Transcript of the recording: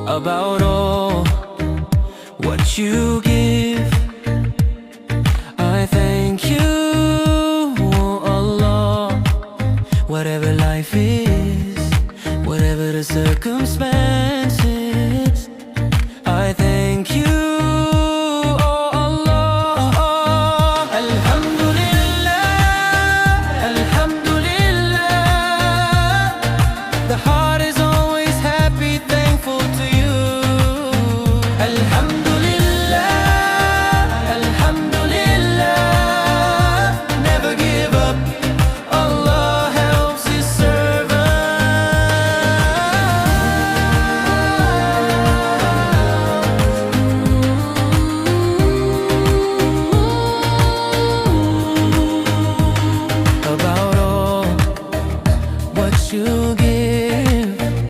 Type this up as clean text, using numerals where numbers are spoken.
about all what you give. I thank you, oh Allah. Whatever life is, whatever the circumstances,